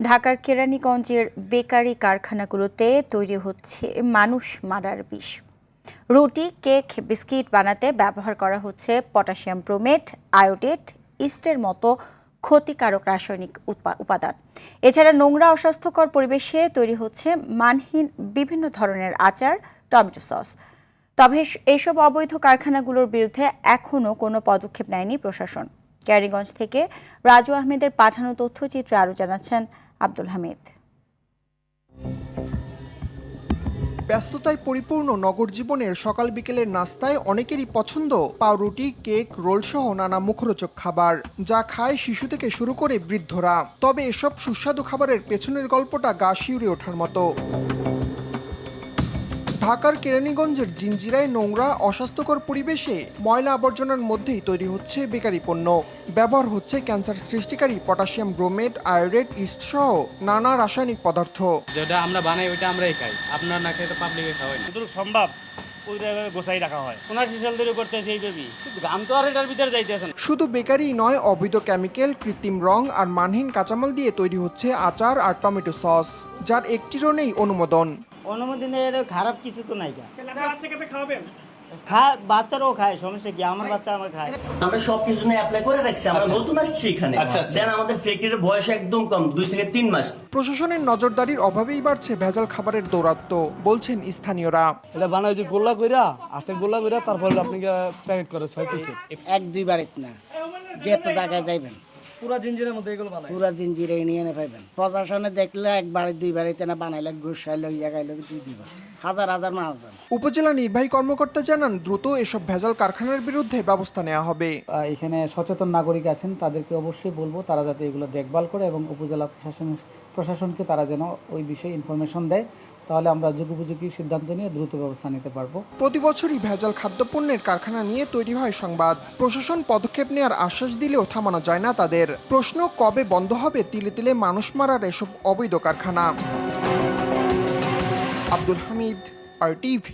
ঢাকার কেরানীগঞ্জের বেকারি কারখানাগুলোতে তৈরি হচ্ছে মানুষ মারার বিষ। রুটি, কেক, বিস্কিট বানাতে ব্যবহার করা হচ্ছে পটাশিয়াম ব্রোমেট, আয়োডেট, ইস্টের মতো ক্ষতিকারক রাসায়নিক উপাদান। এছাড়া নোংরা অস্বাস্থ্যকর পরিবেশে তৈরি হচ্ছে মানহীন বিভিন্ন ধরনের আচার, টমেটো সস। তবে এইসব অবৈধ কারখানাগুলোর বিরুদ্ধে এখনও কোনো পদক্ষেপ নেয়নি প্রশাসন। কেরানীগঞ্জ থেকে রাজু আহমেদের পাঠানো তথ্যচিত্রে আরও জানাচ্ছেন আব্দুল হামিদ। ব্যস্ততায় পরিপূর্ণ নগর জীবনের সকাল বিকেলের নাস্তায় অনেকেরই পছন্দ পাউরুটি, কেক, রোল সহ নানা মুখরোচক খাবার, যা খায় শিশু থেকে শুরু করে বৃদ্ধরা। তবে এসব সুস্বাদু খাবারের পেছনের গল্পটা গা শিউরে ওঠার মতো। ঢাকার কেরানীগঞ্জের জিঞ্জিরায় নোংরা অস্বাস্থ্যকর পরিবেশে ময়লা আবর্জনার মধ্যেই তৈরি হচ্ছে বেকারি পণ্য। ব্যবহার হচ্ছে ক্যান্সার সৃষ্টিকারী পটাশিয়াম ব্রোমেট, আয়োডেট, ইস্ট সহ নানা রাসায়নিক পদার্থ। যেটা আমরা বানাই ওইটা আমরাই খাই, আপনার না খেয়ে তো পাবলিকে খাওয়াই না। যতটুকু সম্ভব গোছাই রাখা হয়। শুধু বেকারি নয়, অবৈধ কেমিক্যাল, কৃত্রিম রং আর মানহীন কাঁচামাল দিয়ে তৈরি হচ্ছে আচার আর টমেটো সস, যার একটিরও নেই অনুমোদন। অনুমোদনের খারাপ কিছু তো নাই। বাচ্চারাও খায়, সমস্যা কি? আমার বাচ্চা আমার খায়। আমরা সবকিছু নিয়ে অ্যাপ্লাই করে রাখছি। আমরা নতুন আসছি এখানে। দেন আমাদের ফ্যাক্টরির বয়স একদম কম, 2 থেকে 3 মাস। প্রশাসনের নজরদারির অভাবেই বাড়ছে ভেজাল খাবারের দৌরাত্ম্য, বলছেন স্থানীয়রা। এটা বানায় যে গোল্লা কইরা, আস্তে গোল্লা কইরা তারপরে আপনি প্যাকেট করে 6 পিসে। 1-2 বাড়িতে না, যত জায়গায় যাইবেন পুরা জিঞ্জিরের মধ্যে এগুলো বানায়। পুরা জিঞ্জিরে নিয়ে পাইবেন। প্রশাসনে দেখলে 1 বাড়ি 2 বাড়িতে না বানাইলে গোসাইলে জায়গাইলে দিয়ে দিবা। হাজার হাজার মানুষ। উপজেলা নির্বাহী কর্মকর্তা জানান, দ্রুত এসব ভেজাল কারখানার বিরুদ্ধে ব্যবস্থা নেওয়া হবে। এখানে সচেতন নাগরিক আছেন, তাদেরকে অবশ্যই বলবো তারা যাতে এগুলো দেখভাল করে এবং উপজেলা প্রশাসনকে তারা যেন ওই বিষয়ে ইনফরমেশন দেয়, তাহলে আমরা যুগোপযোগী সিদ্ধান্ত নিয়ে দ্রুত ব্যবস্থা নিতে পারবো। প্রতি বছরই ভেজাল খাদ্যপণ্যের কারখানা নিয়ে তৈরি হয় সংবাদ। প্রশাসন পদক্ষেপ নেওয়ার আশ্বাস দিলেও থামানো যায় না তাদের। প্রশ্ন, কবে বন্ধ হবে তিলে তিলে মানুষ মারার এসব অবৈধ কারখানা? আব্দুল হামিদ, RTV।